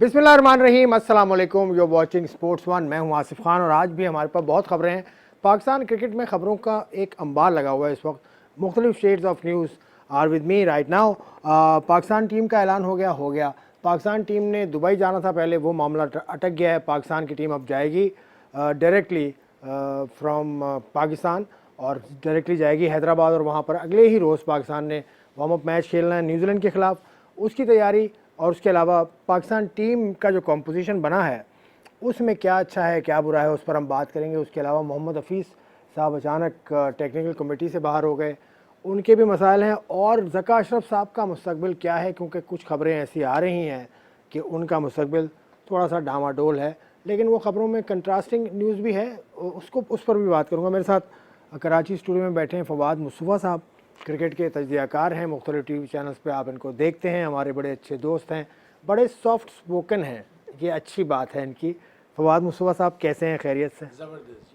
बिस्मिल्लाहिर्रहमानिर्रहीम, अस्सलाम वालेकुम। You watching sports one. मैं हूं आसिफ खान और आज भी हमारे पास बहुत खबरें हैं। पाकिस्तान क्रिकेट में खबरों का एक अंबार लगा हुआ है इस वक्त। मुख्तलिफ shades of news are with me right now. Pakistan team का ऐलान हो गया। पाकिस्तान टीम ने दुबई जाना था पहले, वो मामला अटक गया है। पाकिस्तान की टीम अब जाएगी डायरेक्टली फ्रॉम पाकिस्तान और डायरेक्टली जाएगी हैदराबाद और वहाँ पर अगले ही रोज़ पाकिस्तान ने वार्म अप मैच खेलना है न्यूजीलैंड के ख़िलाफ़, उसकी तैयारी। और उसके अलावा पाकिस्तान टीम का जो कॉम्पोजिशन बना है उसमें क्या अच्छा है क्या बुरा है, उस पर हम बात करेंगे। उसके अलावा मोहम्मद हफीज़ साहब अचानक टेक्निकल कमेटी से बाहर हो गए, उनके भी मसाइल हैं। और ज़का अशरफ साहब का मुस्तकबिल क्या है, क्योंकि कुछ खबरें ऐसी आ रही हैं कि उनका मुस्तकबिल थोड़ा सा डामाडोल है, लेकिन वो ख़बरों में कंट्रास्टिंग न्यूज़ भी है, उस पर भी बात करूँगा। मेरे साथ कराची स्टूडियो में बैठे हैं फवाद मुस्तफ़ा साहब, क्रिकेट के तजज़ियाकार हैं, मुख्तलिफ टीवी चैनल्स पे आप इनको देखते हैं, हमारे बड़े अच्छे दोस्त हैं, बड़े सॉफ्ट स्पोकन हैं, ये अच्छी बात है इनकी। फवाद मुस्तफ़ा साहब कैसे हैं, खैरियत से? ज़बरदस्त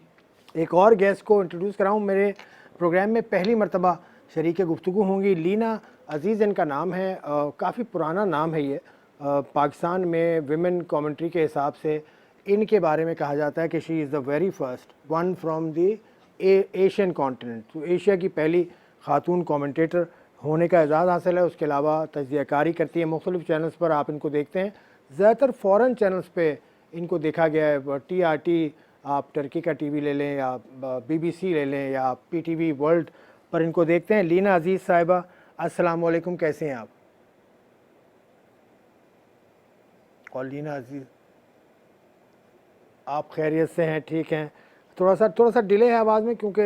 जी। एक और गेस्ट को इंट्रोड्यूस कराऊँ, मेरे प्रोग्राम में पहली मरतबा शरीक गुफ्तगू होंगी। लीना अज़ीज़ इनका नाम है, काफ़ी पुराना नाम है ये। पाकिस्तान में विमेन कमेंट्री के हिसाब से इनके बारे में कहा जाता है कि she is the very first one from the Asian continent. तो एशिया की पहली खातून कमेंटेटर होने का एजाज़ हासिल है। उसके अलावा तजज़ियाकारी करती है मुख्तलिफ चैनल्स पर, आप इनको देखते हैं। ज़्यादातर फ़ॉरेन चैनल्स पे इनको देखा गया है। TRT, आप टर्की का टीवी ले लें या BBC ले लें या PTV वर्ल्ड पर इनको देखते हैं। लीना अज़ीज़ साहिबा, अस्सलाम वालेकुम, कैसे हैं आप? और लीना अज़ीज़, आप खैरियत से हैं? ठीक हैं। थोड़ा सा डिले है आवाज़ में, क्योंकि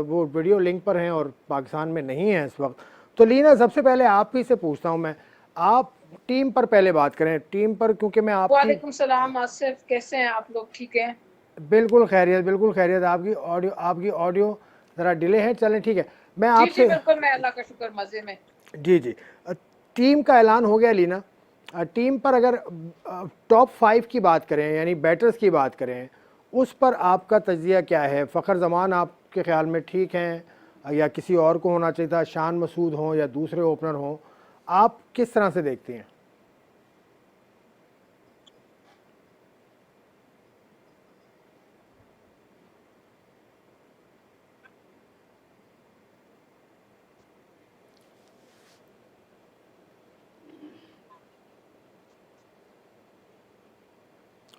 वो वीडियो लिंक पर हैं और पाकिस्तान में नहीं है इस वक्त। तो लीना, सबसे पहले आप ही से पूछता हूँ मैं, आप टीम पर पहले बात करें, टीम पर, क्योंकि मैं आपकी। वालेकुम सलाम आसिफ, कैसे हैं आप लोग? ठीक है, बिल्कुल खैरियत, बिल्कुल खैरियत। आपकी ऑडियो ज़रा डिले है। चलें ठीक है, मैं जी जी आपसे। बिल्कुल, मैं अल्लाह का शुक्र मज़े में। जी जी। टीम का ऐलान हो गया लीना। टीम पर अगर टॉप 5 की बात करें, यानी बैटर्स की बात करें, उस पर आपका तज्जिया क्या है? फ़खर जमान आपके ख्याल में ठीक हैं या किसी और को होना चाहिए था? शान मसूद हों या दूसरे ओपनर हों, आप किस तरह से देखती हैं?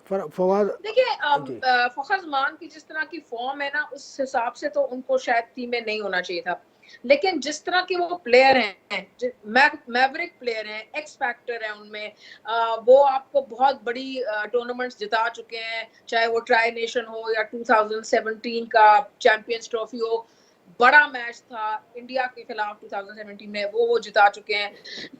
फवाद देखिए, जी। फखर जमान की जिस तरह की फॉर्म है ना, उस हिसाब से तो उनको शायद टीम में नहीं होना चाहिए था। लेकिन जिस तरह के वो प्लेयर हैं, मैवरिक प्लेयर हैं, एक्स फैक्टर है उनमें। वो आपको बहुत बड़ी टूर्नामेंट्स जिता चुके हैं, चाहे वो ट्राई नेशन हो या 2017 का चैंपियंस ट्रॉफी हो। बड़ा मैच था इंडिया के खिलाफ 2017 में, वो जिता चुके हैं।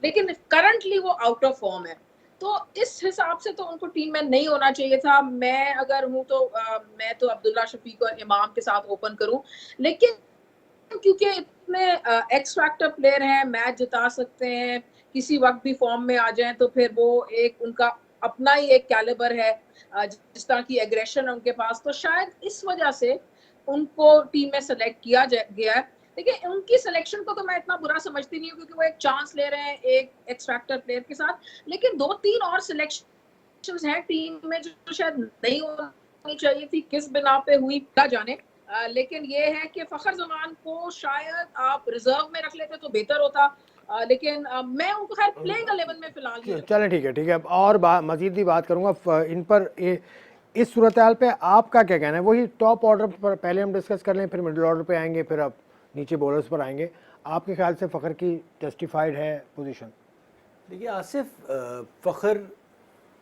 लेकिन करंटली वो आउट ऑफ फॉर्म है, तो इस हिसाब से तो उनको टीम में नहीं होना चाहिए था। मैं अगर हूं तो मैं तो अब्दुल्ला शफीक और इमाम के साथ ओपन करूं। लेकिन क्योंकि इतने एक्स फैक्टर प्लेयर हैं, मैच जिता सकते हैं, किसी वक्त भी फॉर्म में आ जाएं, तो फिर वो एक उनका अपना ही एक कैलिबर है। जिस तरह की एग्रेशन है उनके पास, तो शायद इस वजह से उनको टीम में सेलेक्ट किया गया है। देखिए, उनकी सिलेक्शन को तो मैं इतना बुरा समझती नहीं हूँ, क्योंकि वो एक चांस ले रहे हैं एक एक्स फैक्टर प्लेयर के साथ। लेकिन 2-3 और सिलेक्शंस हैं टीम में जो शायद नहीं होनी चाहिए थी, किस बिना पे हुई क्या जाने। लेकिन ये है कि फखर जमान को शायद आप रिजर्व में रख लेते तो बेहतर होता। लेकिन मैं उनको खैर प्लेइंग 11 में फिलहाल नहीं चलें ठीक है, ठीक है। अब और मज़ीद भी बात करूँगा इन पर। इस सूरत हाल पे आपका क्या कहना है? वही टॉप ऑर्डर पर पहले हम डिस्कस कर लें, फिर मिडिल ऑर्डर पे आएंगे, फिर अब नीचे बॉलर्स पर आएंगे। आपके ख्याल से फ़खर की जस्टिफाइड है पोजीशन? देखिए आसिफ, फ़खर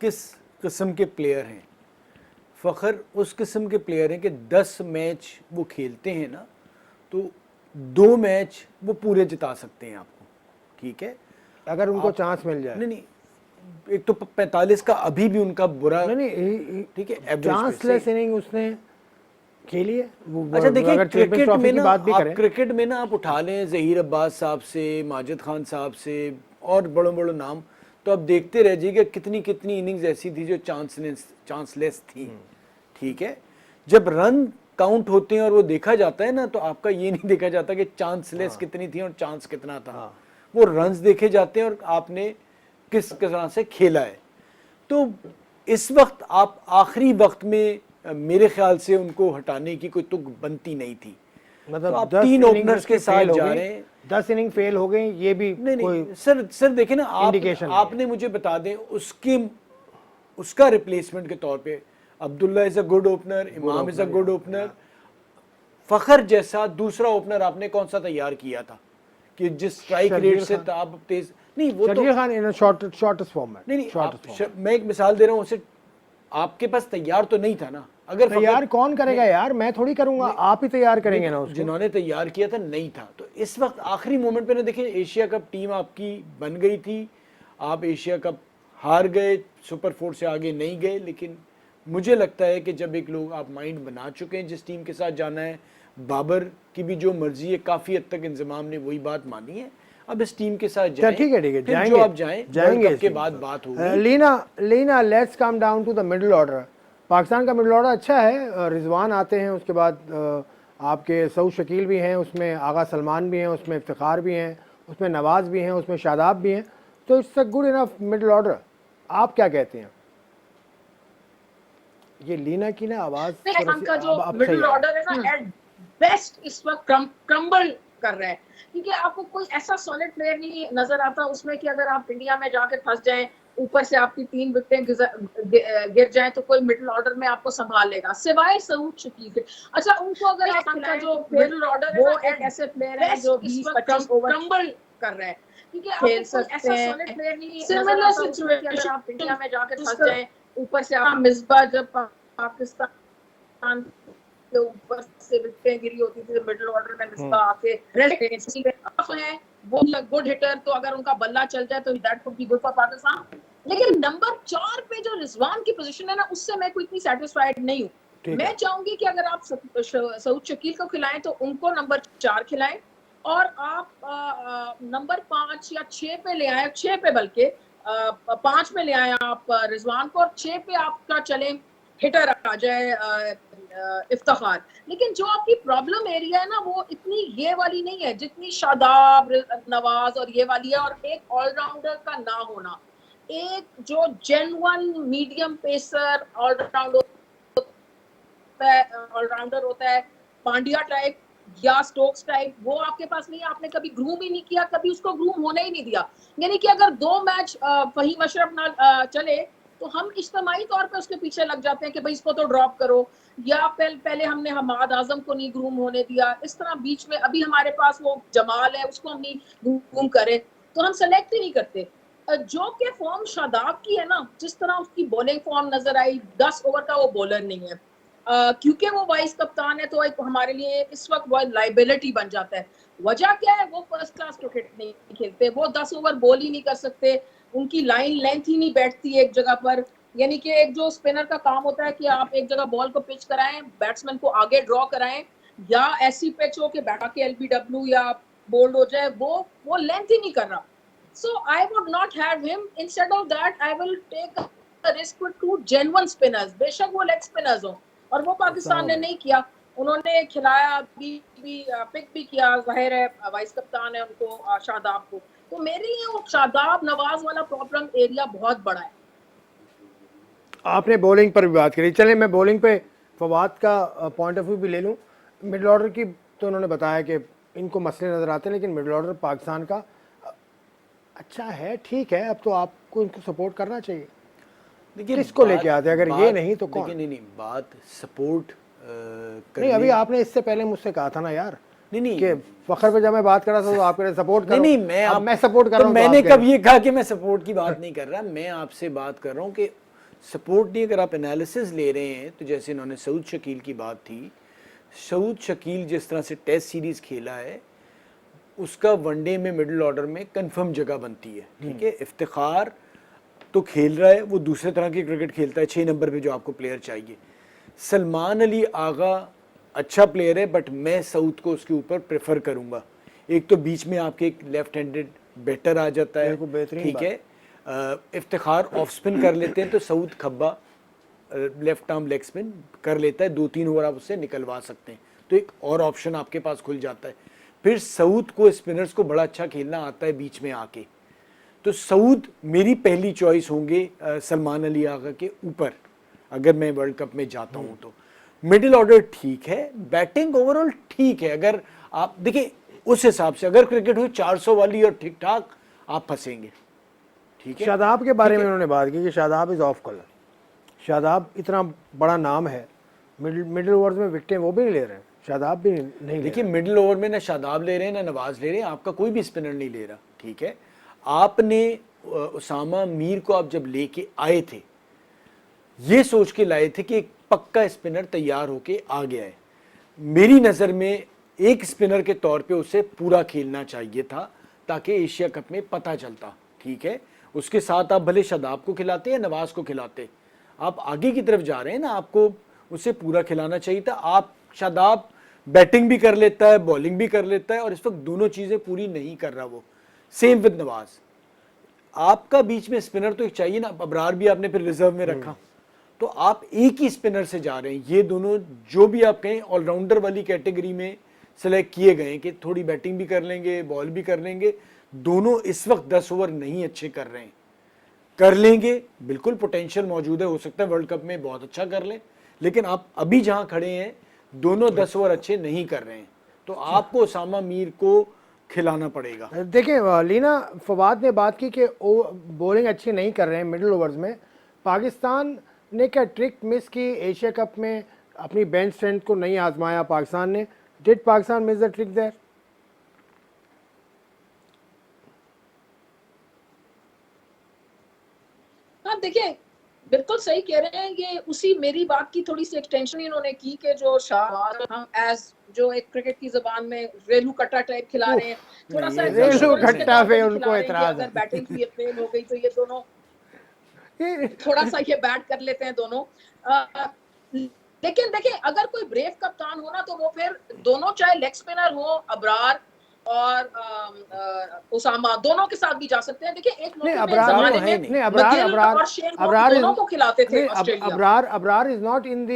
किस किस्म के प्लेयर हैं? फ़खर उस किस्म के प्लेयर हैं कि 10 मैच वो खेलते हैं ना, तो 2 मैच वो पूरे जिता सकते हैं आपको, ठीक है, अगर उनको चांस मिल जाए। नहीं, एक तो 45 का अभी भी उनका बुरा, नहीं, ठीक है, एवरेज चांसलेस इनिंग उसने खेली है। अच्छा देखिए, अगर चैंपियंस क्रिकेट ट्रॉफी में की ना बात भी आप करें, क्रिकेट में ना आप उठा लें ज़हीर अब्बास साहब से, माजिद खान साहब से और बड़े बड़े नाम, तो आप देखते रह जाइएगा कितनी कितनी इनिंग्स ऐसी थी जो चांसलेस थी, ठीक है। जब रन काउंट होते हैं और वो देखा जाता है ना, तो आपका ये नहीं देखा जाता कि चांसलेस कितनी थी और चांस कितना था। वो रन्स देखे जाते हैं और आपने किस तरह से खेला है। तो इस वक्त आप आखिरी वक्त में मेरे ख्याल से उनको हटाने की कोई तुक बनती नहीं थी। मतलब तो आप 10 तीन innings ओपनर्स के उसकी साथ fail हो जा गई, रहे हैं। 10 इनिंग फेल हो गई, ये भी नहीं कोई नहीं सर देखिए ना, indication नहीं है। आपने मुझे बता दें उसका रिप्लेसमेंट के तौर पे Abdullah is a good opener, इमाम इज अ गुड ओपनर, फखर जैसा दूसरा ओपनर आपने कौन सा तैयार किया था कि जिस स्ट्राइक रेट से आप तेज नहीं, वो तो शर्जील खान इन शॉर्टेस्ट फॉर्मेट। नहीं मैं एक मिसाल दे रहा हूँ, उसे आपके पास तैयार तो नहीं था ना। अगर तैयार कौन करेगा यार, मैं थोड़ी करूंगा, आप ही तैयार करेंगे ना उसको। जिन्होंने तैयार किया था नहीं था, तो इस वक्त आखिरी मोमेंट पे ना देखिए, एशिया कप टीम आपकी बन गई थी, आप एशिया कप हार गए, सुपर 4 से आगे नहीं गए, लेकिन मुझे लगता है कि जब एक लोग आप माइंड बना चुके हैं जिस टीम के साथ जाना है, बाबर की भी जो मर्जी है काफ़ी हद तक इंतजाम ने वही बात मानी है, अब इस टीम के साथ जाएं। ठीक है फिर जाएंगे, जो आप जाएंगे वर्ल्ड कप के बाद बात होगी। Leena let's come down to the middle order. Pakistan का मिडिल ऑर्डर अच्छा है, रिजवान आते हैं, उसके बाद आपके सऊद शकील भी हैं, उसमें आगा सलमान भी हैं, उसमें इफ्तिखार भी हैं, उसमें नवाज़ भी हैं, उसमें शादाब भी हैं, तो it's a good enough middle order. आप क्या कहते हैं? ये लीना की ना आवाज़ का जो मिडिल ऑर्डर है ना, एट बेस्ट इस वक्त क्रम्बल कर रहा है, क्योंकि आपको कोई ऐसा सॉलिड प्लेयर नहीं नजर आता उसमें कि अगर आप इंडिया में जाके फंस जाएं, ऊपर से आपकी 3 विकेटें गिर जाएं, तो कोई मिडिल ऑर्डर में आपको संभाल लेगा सिवाय सऊद शकील के। अच्छा, उनको अगर आप का जो मिडिल ऑर्डर है वो एक ऐसे प्लेयर है जो 20-25 ओवर क्रम्बल कर रहा है, क्योंकि खेल सकते हैं, ऐसा सॉलिड प्लेयर नहीं सिमिलर सिचुएशन अगर आप इंडिया में जाके फंस जाएं, ऊपर से आप मिसबा जब पाकिस्तान के ऊपर से विकेटें गिरी होती थी, मिडिल ऑर्डर में मिसबा आके है, वो गुड हिटर, तो अगर उनका बल्ला चल जाए तो that could be good for Pakistan. लेकिन नंबर 4 पे जो रिजवान की पोजीशन है ना, उससे मैं कोई इतनी सेटिस्फाइड नहीं हूँ। मैं चाहूंगी कि अगर आप सऊद शकील को खिलाएं तो उनको नंबर 4 खिलाएं, और आप नंबर 5 या 6 पे ले आए, 6 पे बल्कि 5 में ले आए आप रिजवान को, और 6 पे आपका चले हिटर आ जाए इफ्तिखार। लेकिन जो आपकी प्रॉब्लम एरिया है ना, वो इतनी ये वाली नहीं है जितनी शादाब, नवाज और ये वाली है, और एक ऑलराउंडर का ना होना, एक जो जेन्युइन मीडियम पेसर ऑलराउंडर होता है, पांड्या टाइप या स्टोक्स टाइप, वो आपके पास नहीं है। आपने कभी ग्रूम ही नहीं किया, कभी उसको ग्रूम होने ही नहीं दिया। यानी कि अगर 2 मैच फहीम अशरफ ना चले तो हम इज्तिमाई तौर पे उसके पीछे लग जाते हैं कि भाई इसको तो ड्रॉप करो, या पहले हमने हमाद आजम को नहीं ग्रूम होने दिया, इस तरह बीच में अभी हमारे पास वो जमाल है, उसको हम नहीं ग्रूम करें, तो हम सेलेक्ट ही नहीं करते। जो के फॉर्म शादाब की है ना, जिस तरह उसकी बॉलिंग फॉर्म नजर आई, 10 ओवर का वो बॉलर नहीं है, क्योंकि वो वाइस कप्तान है, तो एक हमारे लिए इस वक्त वो लाइबिलिटी बन जाता है। वजह क्या है? वो फर्स्ट क्लास क्रिकेट नहीं खेलते, वो 10 ओवर बॉल ही नहीं कर सकते, उनकी लाइन लेंथ ही नहीं बैठती एक जगह पर। यानी कि एक जो स्पिनर का काम होता है कि आप एक जगह बॉल को पिच कराएं, बैट्समैन को आगे ड्रॉ कराएं, या ऐसी पिच हो कि बैठा के एलबीडब्ल्यू या बोल्ड हो जाए, वो लेंथ ही नहीं कर रहा। So I would not have him. Instead of that, I will take a risk with 2 genuine spinners. बेशक वो लेग स्पिनर्स हो, और वो पाकिस्तान ने नहीं किया। उन्होंने खिलाया भी पिक भी किया, जाहिर है वाइस कप्तान है उनको, शादाब को। तो मेरे लिए वो शादाब नवाज वाला प्रॉब्लम एरिया बहुत बड़ा है। आपने बॉलिंग पर भी बात करी, चले मैं बॉलिंग पे फवाद का पॉइंट ऑफ व्यू भी ले लूँ। मिडिल ऑर्डर की तो उन्होंने बताया कि इनको मसले नज़र आते हैं, लेकिन मिडिल ऑर्डर पाकिस्तान का अच्छा है, ठीक है, अब तो आपको इनको सपोर्ट करना चाहिए। देखिए किसको लेके आते हैं, अगर ये नहीं तो कौन? नहीं बात सपोर्ट नहीं, अभी आपने इससे पहले मुझसे कहा था ना यार, नहीं कि फखर पे जब मैं बात कर रहा था तो आप कह रहे सपोर्ट करो। नहीं मैं सपोर्ट कर रहा हूं, मैंने कब ये कहा कि मैं सपोर्ट की बात नहीं कर रहा। मैं आपसे बात कर रहा हूँ कि सपोर्ट नहीं, अगर आप एनालिसिस ले रहे हैं तो जैसे इन्होंने सऊद शकील की बात थी, सऊद शकील जिस तरह से टेस्ट सीरीज खेला है, उसका वनडे में मिडिल ऑर्डर में कंफर्म जगह बनती है, ठीक है। इफ्तिखार तो खेल रहा है, वो दूसरे तरह की क्रिकेट खेलता है, 6 नंबर पे जो आपको प्लेयर चाहिए। सलमान अली आगा अच्छा प्लेयर है, बट मैं सऊद को उसके ऊपर प्रेफर करूंगा। एक तो बीच में आपके एक लेफ्ट हैंडेड बैटर आ जाता है, ठीक है। इफ्तिखार ऑफ स्पिन कर लेते हैं तो सऊद खब्बा लेफ्ट आर्म लेग स्पिन कर लेता है, 2-3 ओवर आप उससे निकलवा सकते हैं, तो एक और ऑप्शन आपके पास खुल जाता है। फिर सऊद को स्पिनर्स को बड़ा अच्छा खेलना आता है बीच में आके, तो सऊद मेरी पहली चॉइस होंगे सलमान अली आगा के ऊपर, अगर मैं वर्ल्ड कप में जाता हूं तो। मिडिल ऑर्डर ठीक है, बैटिंग ओवरऑल ठीक है। अगर आप देखिए उस हिसाब से अगर क्रिकेट हुई 400 वाली और ठीक ठाक, आप फंसेंगे। ठीक है, शादाब के बारे में उन्होंने बात की कि Shadab is of colour. Shadab इतना बड़ा नाम है, मिडिल ओवर्स में विकेटें वो भी नहीं ले रहे हैं, शादाब भी नहीं ले देखिए रहे। मिडिल ओवर में ना शादाब ले रहे हैं ना नवाज ले रहे हैं, आपका कोई भी स्पिनर नहीं ले रहा। ठीक है, आपने उसामा मीर को आप जब लेके आए थे, ये सोच के लाए थे कि एक पक्का स्पिनर तैयार होके आ गया है। मेरी नज़र में एक स्पिनर के तौर पे उसे पूरा खेलना चाहिए था, ताकि एशिया कप में पता चलता। ठीक है, उसके साथ आप भले शादाब को खिलाते या नवाज को खिलाते, आप आगे की तरफ जा रहे हैं ना, आपको उसे पूरा खिलाना चाहिए था। आप शादाब बैटिंग भी कर लेता है, बॉलिंग भी कर लेता है, और इस वक्त दोनों चीज़ें पूरी नहीं कर रहा वो। Same with Nawaz. आपका बीच में स्पिनर तो एक चाहिए ना। अबरार भी आपने फिर रिजर्व में रखा, तो आप एक ही स्पिनर से जा रहे हैं। ये दोनों जो भी आप कहें ऑलराउंडर वाली कैटेगरी में सेलेक्ट किए गए कि थोड़ी बैटिंग भी कर लेंगे, बॉल भी कर लेंगे। दोनों इस वक्त 10 ओवर नहीं अच्छे कर रहे हैं। कर लेंगे, बिल्कुल पोटेंशियल मौजूद है, हो सकता है वर्ल्ड कप में बहुत अच्छा कर लें, लेकिन आप अभी जहां खड़े हैं दोनों 10 ओवर अच्छे नहीं कर रहे हैं, तो आपको उसामा मीर को खिलाना पड़ेगा। देखिए लीना, फवाद ने बात की कि बॉलिंग अच्छी नहीं कर रहे हैं मिडिल ओवर्स में। पाकिस्तान ने क्या ट्रिक मिस की एशिया कप में? अपनी बेंच स्ट्रेंथ को नहीं आजमाया पाकिस्तान ने। Did Pakistan miss the trick there? हाँ देखिए, बिल्कुल सही कह रहे हैं। ये उसी मेरी बात की थोड़ी सी एक्सटेंशन इन्होंने की कि जो शाहबाज हम एज जो एक क्रिकेट की जबान में रेलू कट्टा टाइप खिला रहे हैं, थोड़ा सा रेलू कट्टा पे उनको एतराज है। अगर बैटिंग फेल हो गई तो ये दोनों थोड़ा सा ये बैट कर लेते हैं दोनों। लेकिन देखिए, अगर कोई ब्रेव कप्तान हो ना, तो वो फिर दोनों, चाहे लेग स्पिनर हो अबरार और उसामा, दोनों के साथ भी जा सकते हैं। देखिए एक नहीं, मौके पे अबरार जमाने है में नहीं, अबरार मगिल अबरार और शेन वॉर्न अबरार दोनों को खिलाते थे Australia. Abrar is not in the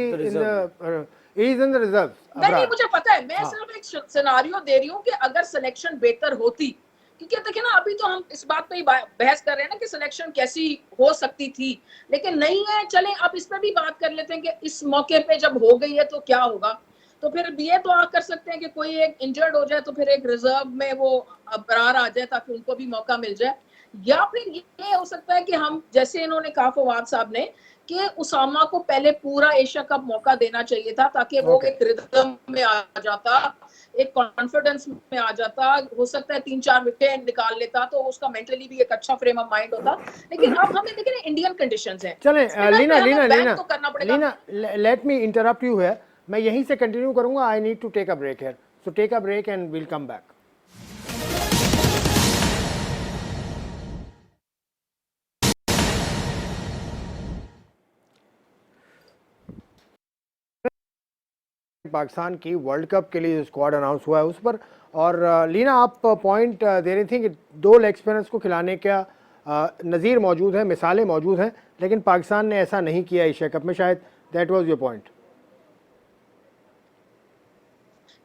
he is in the reserve. नहीं, मुझे पता है, मैं सिर्फ एक सिनेरियो दे रही हूँ कि अगर सिलेक्शन बेहतर होती, क्योंकि देखिए ना, अभी तो हम इस बात पे ही बहस कर रहे हैं ना कि सिलेक्शन कैसी हो सकती थी, लेकिन नहीं है। चलें अब इस पे भी बात कर लेते हैं कि इस मौके पे जब हो गई है तो क्या होगा। तो फिर ये दुआ कर सकते हैं कि कोई एक इंजर्ड हो जाए तो फिर एक रिजर्व में वो अबरार आ जाए, ताकि उनको भी मौका मिल जाए। या फिर ये हो सकता है कि हम, जैसे इन्होंने कहा फवाद साहब ने, कि उसामा को पहले पूरा एशिया कप मौका देना चाहिए था, ताकि वो एक रिदम में आ जाता, एक कॉन्फिडेंस में आ जाता। हो सकता है 3-4 विकेट निकाल लेता, तो उसका मेंटली भी एक अच्छा फ्रेम ऑफ माइंड होता। लेकिन अब हमें देखिए इंडियन कंडीशंस हैं। चलें लीना लीना लीना तो करना पड़ेगा। Leena, let me interrupt you है। मैं यहीं से कंटिन्यू करूंगा। I need to take a break here, so take a break and will come back. Pakistan की वर्ल्ड कप के लिए जो स्क्वाड अनाउंस हुआ है उस पर, और लीना आप पॉइंट दे रही थी कि 2 लेग स्पिनर्स को खिलाने का नज़ीर मौजूद है, मिसालें मौजूद हैं, लेकिन पाकिस्तान ने ऐसा नहीं किया एशिया कप में। शायद दैट वाज योर पॉइंट।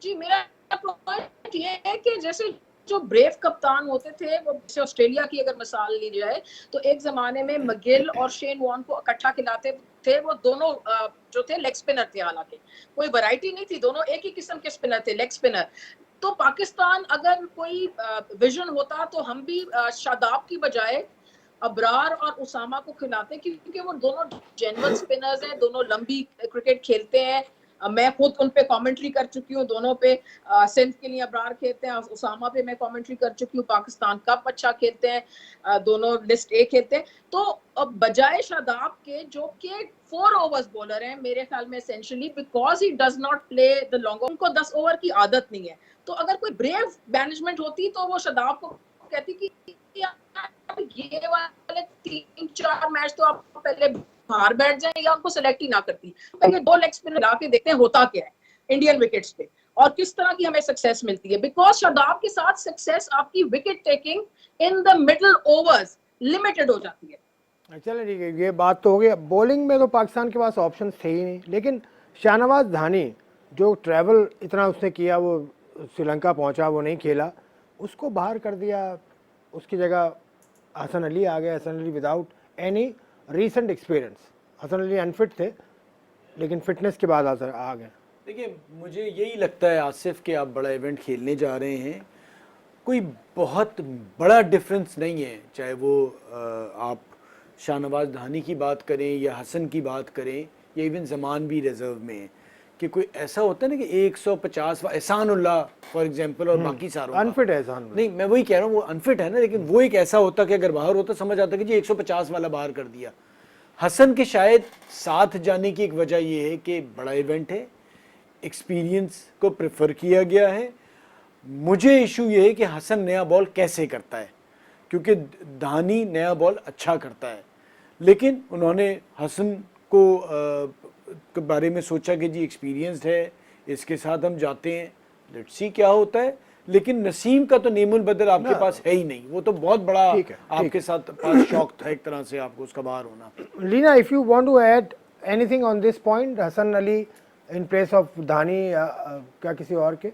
जी, मेरा पॉइंट ये है कि जैसे जो ब्रेव कप्तान होते थे, वो जैसे ऑस्ट्रेलिया की अगर मिसाल ली जाए, तो एक जमाने में मगिल और शेन वॉर्न को इकट्ठा खिलाते थे। वो दोनों जो थे लेग स्पिनर थे, हालांकि कोई वैरायटी नहीं थी, दोनों एक ही किस्म के स्पिनर थे, लेग स्पिनर। तो पाकिस्तान अगर कोई विजन होता तो हम भी शादाब की बजाय अबरार और उसामा को खिलाते, क्योंकि वो दोनों जेन्युइन स्पिनर्स हैं, दोनों लंबी क्रिकेट खेलते हैं। मैं खुद उन पे कमेंट्री कर चुकी हूँ, दोनों पे। सिंध के लिए अबरार खेलते हैं, उसामा पे मैं कमेंट्री कर चुकी हूँ। पाकिस्तान कप अच्छा खेलते हैं, दोनों लिस्ट ए खेलते हैं। तो बजाय शादाब के, जो कि 4 ओवर्स बॉलर हैं मेरे ख्याल में essentially, because he does not play the long, उनको 10 ओवर की आदत नहीं है। तो अगर कोई ब्रेव मैनेजमेंट होती तो वो शादाब को कहती कि ये वाले 3-4 मैच तो आप पहले बाहर बैठ जाए, या उनको सिलेक्ट ही ना करती। पहले 2 लेग स्पिनर ला के देखते हैं होता क्या है इंडियन विकेट्स पे, और किस तरह की हमें सक्सेस मिलती है। बिकॉज शादाब के साथ सक्सेस आपकी wicket taking in the middle overs limited हो जाती है। चलिए ठीक है, ये बात तो हो गई। बॉलिंग में तो पाकिस्तान के पास ऑप्शन थे ही नहीं, लेकिन शाहनवाज धानी जो ट्रैवल इतना उसने किया, वो श्रीलंका पहुंचा, वो नहीं खेला, उसको बाहर कर दिया। उसकी जगह हसन अली आ गए, Hasan Ali without any recent experience. Hasan Ali unfit थे लेकिन फिटनेस के बाद आ गए। देखिए मुझे यही लगता है आसिफ कि आप बड़ा इवेंट खेलने जा रहे हैं, कोई बहुत बड़ा डिफरेंस नहीं है, चाहे वो आप शाहनवाज धानी की बात करें या हसन की बात करें या इवन जमान भी रिजर्व में है, कि कोई ऐसा होता है ना कि 150 एहसानुल्लाह फॉर एग्जांपल और बाकी सारों का अनफिट है एहसान। नहीं, मैं वही कह रहा हूँ वो अनफिट है ना, लेकिन वो एक ऐसा होता कि अगर बाहर होता समझ आता कि जी 150 वाला बाहर कर दिया। हसन के शायद साथ जाने की एक वजह ये है कि बड़ा इवेंट है, एक्सपीरियंस को प्रेफर किया गया है। मुझे इशू ये है कि हसन नया बॉल कैसे करता है, क्योंकि धानी नया बॉल अच्छा करता है, लेकिन उन्होंने हसन को के बारे में सोचा कि जी एक्सपीरियंस्ड है, इसके साथ हम जाते हैं, लेट्स सी क्या होता है। लेकिन नसीम का तो नेमुल बदल आपके पास है ही नहीं, वो तो बहुत बड़ा ठीक है, आपके साथ पास शौक था एक तरह से आपको उसका बाहर होना। Leena, if you want to add anything on this point, Hasan Ali in place of Dahani, क्या किसी और के?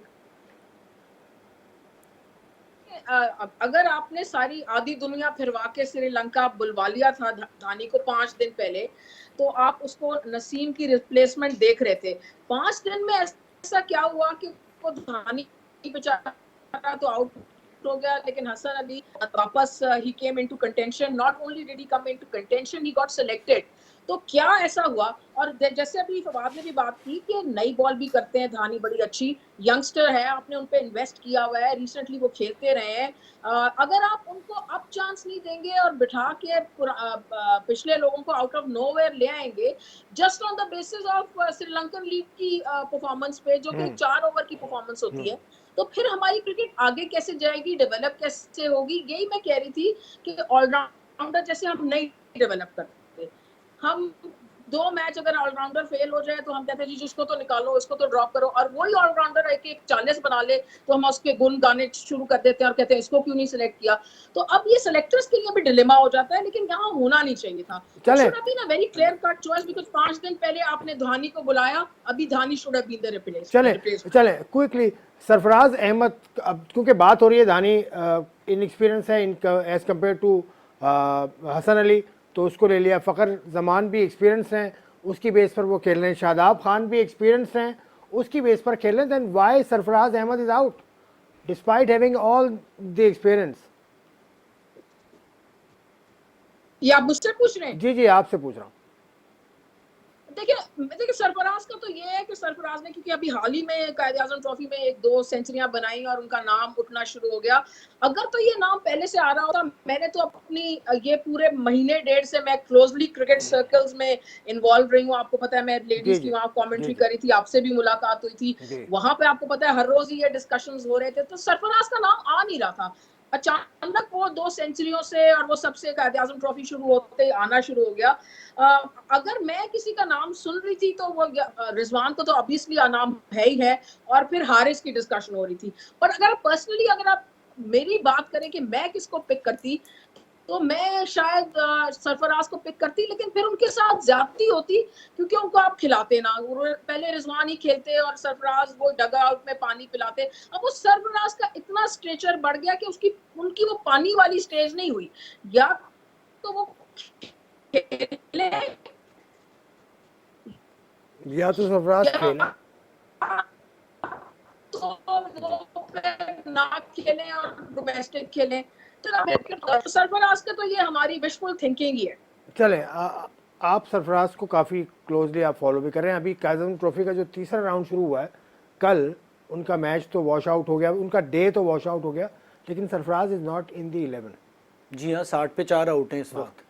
अगर आपने सारी आधी दुनिया फिरवा के श्रीलंका बुलवा लिया था धानी को 5 दिन पहले, तो आप उसको नसीम की रिप्लेसमेंट देख रहे थे। 5 दिन में ऐसा क्या हुआ कि वो धानी बेचारा तो आउट हो गया, लेकिन हसन अली वापस ही came into contention. Not only did he come into contention, he got selected. तो क्या ऐसा हुआ? और जैसे अभी फवाद ने भी बात की कि नई बॉल भी करते हैं धानी, बड़ी अच्छी यंगस्टर है, आपने उन पे इन्वेस्ट किया हुआ है, रिसेंटली वो खेलते रहे हैं। अगर आप उनको अब चांस नहीं देंगे और बिठा के पिछले लोगों को आउट ऑफ नोवेयर ले आएंगे just on the basis of Sri Lankan league की परफॉर्मेंस पे, जो कि 4 ओवर की परफॉर्मेंस होती है, तो फिर हमारी क्रिकेट आगे कैसे जाएगी, डेवलप कैसे होगी? यही मैं कह रही थी कि ऑलराउंडर जैसे हम नहीं डेवलप करते। हम 2 मैच अगर ऑलराउंडर फेल हो जाए तो हम कहते हैं जी जिसको तो निकालो, इसको तो ड्रॉप करो, और वही ऑलराउंडर एक 40 बना ले तो हम उसके गुण गाने शुरू कर देते हैं और कहते हैं इसको क्यों नहीं सिलेक्ट किया। तो अब ये सिलेक्टर्स के लिए भी डिलेमा हो जाता है, लेकिन यहाँ होना नहीं चाहिए था। चलें। Should have been a very clear cut choice, because 5 दिन पहले आपने धानी को बुलाया, अभी Dahani should have been the replacement. चले क्विकली, सरफराज अहमद, अब क्योंकि बात हो रही है धानी इनएक्सपीरियंस है as compared to Hasan Ali, तो उसको ले लिया। फ़खर जमान भी एक्सपीरियंस हैं, उसकी बेस पर वो खेल रहे हैं। शादाब खान भी एक्सपीरियंस हैं, उसकी बेस पर खेल रहे हैं। Then why Sarfaraz Ahmed is out despite having all the experience? ये आप मुझसे पूछ रहे हैं? जी जी, आपसे पूछ रहा हूँ। देखिए सरफराज का तो ये है कि सरफराज ने, क्योंकि अभी हाल ही में कायदे आजम ट्रॉफी में 1-2 सेंचुरियां बनाई और उनका नाम उठना शुरू हो गया। अगर तो ये नाम पहले से आ रहा होता, मैंने तो अपनी ये पूरे महीने डेढ़ से मैं क्लोजली क्रिकेट सर्कल्स में इन्वॉल्व रही हूँ। आपको पता है मैं लेडीज की वहाँ कॉमेंट्री करी थी, आपसे भी मुलाकात हुई थी वहां पे, आपको पता है हर रोज ही ये डिस्कशंस हो रहे थे। तो सरफराज का नाम आ नहीं रहा था, अचानक वो 2 सेंचुरियों से और वो सबसे कायदे आजम ट्रॉफी शुरू होते ही आना शुरू हो गया। अगर मैं किसी का नाम सुन रही थी तो वो रिजवान को तो ऑब्वियसली नाम है ही है, और फिर हारिस की डिस्कशन हो रही थी। पर अगर पर्सनली अगर आप मेरी बात करें कि मैं किसको पिक करती, तो मैं शायद सरफराज को पिक करती, लेकिन फिर उनके साथ ज्यादती होती, क्योंकि उनको आप खिलाते ना, पहले रिजवान ही खेलते और सरफराज वो डग आउट में पानी पिलाते। अब वो सरफराज का इतना स्ट्रेचर बढ़ गया कि उनकी वो पानी वाली स्टेज नहीं हुई, या तो वो खेले या तो सरफराज खेले तो ना खेलें और डोमेस्टिक खेलें। तो सरफराज का तो ये हमारी विशफुल थिंकिंग ही है। चले, आप सरफराज को काफ़ी क्लोजली आप फॉलो भी कर रहे हैं। अभी कायदे ट्रॉफी का जो तीसरा राउंड शुरू हुआ है, कल उनका मैच तो वॉश आउट हो गया, उनका डे तो वॉश आउट हो गया, लेकिन सरफराज इज नॉट इन दी 11। जी हाँ, 60 पे 4 आउट हैं इस वक्त।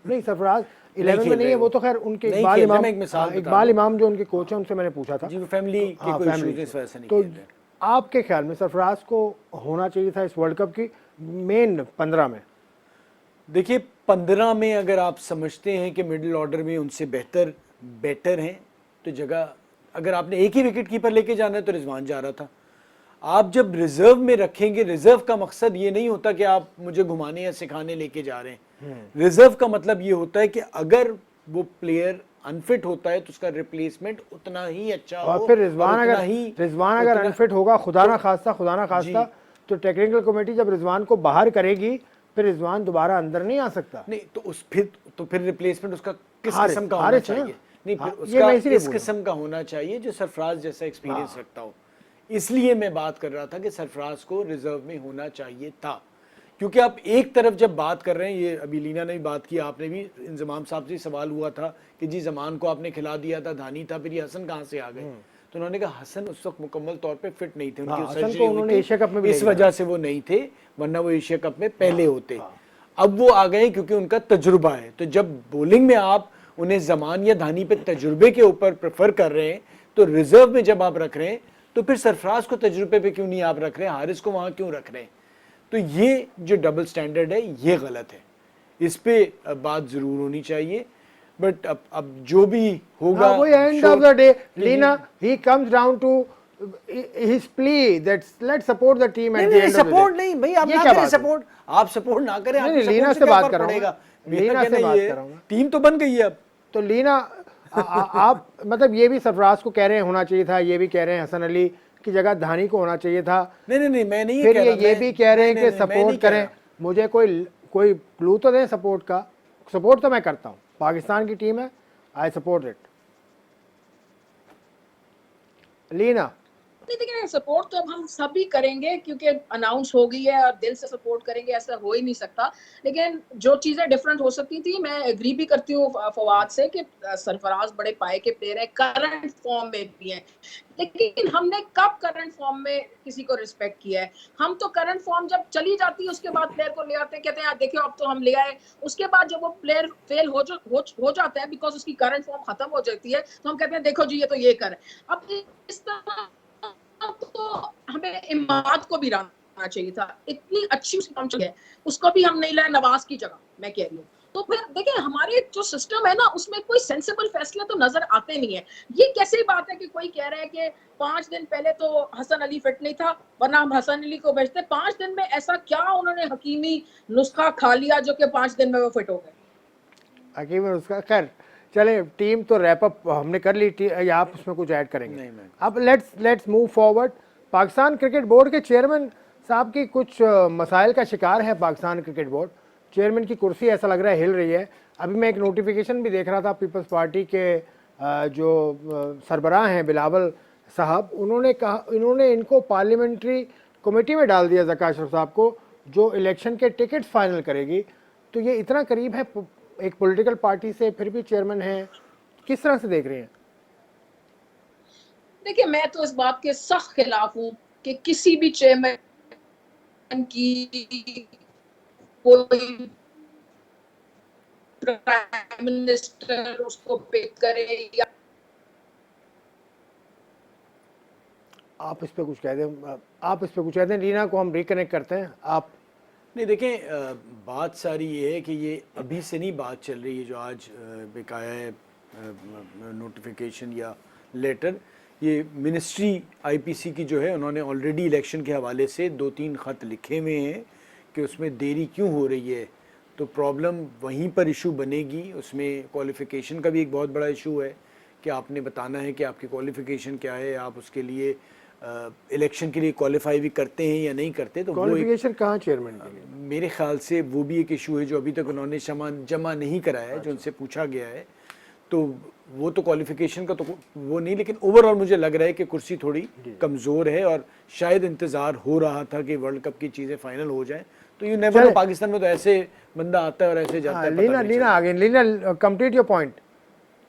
नहीं, सरफराज 11 में नहीं है, वो तो खैर उनके इकबाल इमाम जो उनके कोच हैं उनसे मैंने पूछा था जी, फैमिली के कोई इश्यूज इस वजह से नहीं तो खेल रहे। आपके ख्याल में सरफराज को होना चाहिए था इस वर्ल्ड कप की मेन 15 में? देखिए 15 में अगर आप समझते हैं कि मिडिल ऑर्डर में उनसे बेटर हैं, तो जगह अगर आपने एक ही विकेट कीपर लेके जाना है तो रिजवान जा रहा था। आप जब रिजर्व में रखेंगे, रिजर्व का मकसद ये नहीं होता कि आप मुझे घुमाने या सिखाने लेके जा रहे हैं। रिजर्व का मतलब ये होता है कि अगर वो प्लेयर अनफिट होता है तो उसका रिप्लेसमेंट उतना ही अच्छा हो। और फिर रिजवान अगर अनफिट होगा, खुदा ना खास्ता, तो टेक्निकल कमेटी जब रिजवान को बाहर करेगी फिर रिजवान दोबारा अंदर नहीं आ सकता। नहीं तो फिर रिप्लेसमेंट उसका किस हारिस- किस्म का होना हारिस है चाहिए? ना? नहीं, फिर हाँ, ये उसका मैं इसीलिए इस बोल रहा किस्म का होना चाहिए जो सरफराज जैसा एक्सपीरियंस रखता हो। इसलिए मैं बात कर रहा था कि सरफराज को रिजर्व में होना चाहिए था, क्योंकि आप एक तरफ जब बात कर रहे हैं, ये अभी लीना ने भी बात की, आपने भी, इंजमाम साहब से सवाल हुआ था कि जी जमान को आपने खिला दिया था, धानी था, फिर ये हसन कहाँ से आ गए? तो उन्होंने कहा हसन उस वक्त मुकम्मल तौर पे फिट नहीं थे, उनकी हाँ, हसन सर्जरी को हुई उन्होंने थी, एशिया कप में भी इस नहीं वजह से वो नहीं थे, वरना वो एशिया कप में पहले होते। अब वो आ गए क्योंकि उनका तजुर्बा है। तो जब बॉलिंग में आप उन्हें जमान या धानी पे तजुर्बे के ऊपर प्रेफर कर रहे हैं, तो रिजर्व में जब आप रख रहे हैं तो फिर सरफराज को तजुर्बे पे क्यों नहीं आप रख रहे हैं, हारिस को वहां क्यों रख रहे हैं? तो ये जो डबल स्टैंडर्ड है ये गलत है, इस पे बात जरूर होनी चाहिए। बट अब जो भी होगा, वही end of the day Leena he comes down to his plea that's let's support the team at the end of the day. Support नहीं भाई, आप ये ना क्या करें बात है? सपोर्ट, आप सपोर्ट ना करें, नहीं, आपके लीना सपोर्ट से से क्या बात फर्क कर रहा हूं पड़ेगा? मैं। लीना से बात कर रहा हूं मैं। टीम तो बन गई है अब। तो लीना आप मतलब ये भी सरफराज को कह रहे हैं होना चाहिए था, ये भी कह रहे हैं हसन अली की जगह धानी को होना चाहिए था। नहीं, मैं नहीं फिर कह ये रहा, ये मैं- भी कह रहे हैं नहीं, कि नहीं, मैं नहीं सपोर्ट कह करें। रहा। मुझे कोई क्लू तो दें सपोर्ट का। सपोर्ट तो मैं करता हूँ, पाकिस्तान की टीम है, आई सपोर्ट इट। लीना नहीं, देखिए सपोर्ट तो अब हम सभी करेंगे क्योंकि अनाउंस हो गई है और दिल से सपोर्ट करेंगे, ऐसा हो ही नहीं सकता। लेकिन जो चीजें डिफरेंट हो सकती थी, मैं एग्री भी करती हूँ फवाद से कि सरफराज बड़े पाए के प्लेयर है, करंट फॉर्म में भी है। लेकिन हमने कब करंट फॉर्म में किसी को रिस्पेक्ट किया है? हम तो करंट फॉर्म जब चली जाती है उसके बाद प्लेयर को ले आते हैं, कहते हैं देखियो अब तो हम ले आए। उसके बाद जब वो प्लेयर फेल हो जाता है बिकॉज उसकी करंट फॉर्म खत्म हो जाती है, तो हम कहते हैं देखो जी ये तो ये कर। अब इस तरह तो हमें इमाद को भी लाना चाहिए था, इतनी अच्छी उसकी है, उसको भी हम नहीं लाए नवाज की जगह, मैं कह रही हूँ। तो फिर देखिए हमारे जो सिस्टम है ना उसमें कोई सेंसिबल फैसले तो नजर आते नहीं है। ये कैसी बात है कि कोई कह रहा है कि 5 दिन पहले तो हसन अली फिट नहीं था वरना हम हसन अली को भेजते। 5 दिन में ऐसा क्या उन्होंने हकीमी नुस्खा खा लिया जो कि 5 दिन में वो फिट हो गए? हकीम उसका खैर चले, टीम तो रैप अप हमने कर ली, या आप उसमें कुछ ऐड करेंगे? नहीं, मैं- अब let's move forward. Pakistan cricket board के चेयरमैन साहब की कुछ मसाइल का शिकार है पाकिस्तान क्रिकेट बोर्ड। चेयरमैन की कुर्सी ऐसा लग रहा है हिल रही है। अभी मैं एक नोटिफिकेशन भी देख रहा था, पीपल्स पार्टी के जो सरबराह हैं बिलावल साहब, इन्होंने इनको पार्लियामेंट्री कमेटी में डाल दिया, ज़का अशरफ साहब को, जो इलेक्शन के टिकट्स फाइनल करेगी। तो ये इतना करीब है एक पॉलिटिकल पार्टी से, फिर भी चेयरमैन है, किस तरह से देख रहे हैं? देखिए मैं तो इस बात के सख्त खिलाफ हूँ कि किसी भी चेयरमैन की कोई प्राइम मिनिस्टर उसको पिक करे या आप इस पे कुछ कह दें। रीना को हम रिकनेक्ट करते हैं। आप नहीं देखें, बात सारी ये है कि ये अभी से नहीं बात चल रही है जो आज बेकाया है नोटिफिकेशन या लेटर। ये मिनिस्ट्री आईपीसी की जो है उन्होंने ऑलरेडी इलेक्शन के हवाले से 2-3 ख़त लिखे हुए हैं कि उसमें देरी क्यों हो रही है। तो प्रॉब्लम वहीं पर इशू बनेगी। उसमें क्वालिफ़िकेशन का भी एक बहुत बड़ा इशू है कि आपने बताना है कि आपकी क्वालिफ़िकेशन क्या है, आप उसके लिए इलेक्शन के लिए क्वालिफाई भी करते हैं या नहीं करते। तो क्वालिफिकेशन कहाँ चेयरमैन के लिए? मेरे ख्याल से वो भी एक इशू है जो अभी तक उन्होंने जमा नहीं कराया है, जो उनसे पूछा गया है। तो वो तो क्वालिफिकेशन का तो वो नहीं, लेकिन ओवरऑल मुझे लग रहा है कि कुर्सी थोड़ी कमज़ोर है और शायद इंतज़ार हो रहा था कि वर्ल्ड कप की चीज़ें फाइनल हो जाएं। तो यू नेवर नो, पाकिस्तान में तो ऐसे बंदा आता है और ऐसे जाता है। Leena again, Leena complete your point.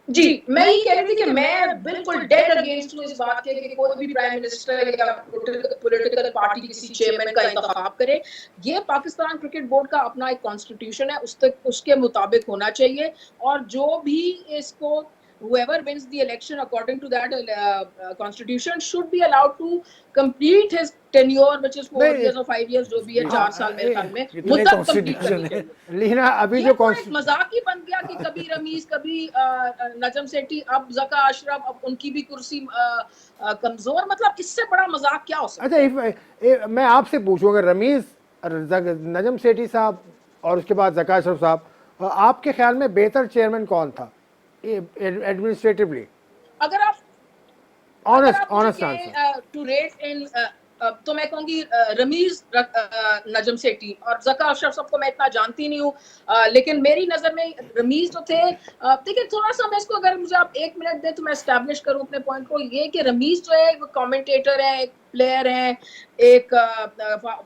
जी, मैं ये कह रही थी कि मैं बिल्कुल डेड अगेंस्ट हूँ इस बात के कि कोई भी प्राइम मिनिस्टर या पॉलिटिकल पार्टी किसी चेयरमैन का इंतखाब करे। ये पाकिस्तान क्रिकेट बोर्ड का अपना एक कॉन्स्टिट्यूशन है, उसके मुताबिक होना चाहिए। और जो भी इसको whoever wins the election according to that constitution should be allowed to complete his tenure which is 4 years or 5 years जो भी है, 4 साल मेरे ख्याल में मुद्दत कंप्लीट करनी चाहिए। लीना अभी ये जो तो एक मजाक ही बन गया कि कभी रमीज, कभी नजम सेठी, अब ज़का अशरफ, अब उनकी भी कुर्सी कमजोर। मतलब इससे बड़ा मजाक क्या हो सकता है? अच्छा, मैं आपसे पूछूं, अगर रमीज, नजम सेठी साहब और उसके बाद ज़का अशरफ साहब, आपके ख्याल में बेहतर चेयरमैन कौन था एडमिनिस्ट्रेटिवली? अगर आप honest answer. to rate in तो मैं कहूंगी रमीज नजम सेठी और जका अशरफ सबको मैं इतना जानती नहीं हूँ, लेकिन मेरी नजर में रमीज जो थे, देखिए थोड़ा सा मैं इसको, अगर मुझे आप 1 मिनट दें तो मैं एस्टैब्लिश करूं अपने पॉइंट को, ये कि रमीज जो है वो कमेंटेटर है, एक प्लेयर हैं, एक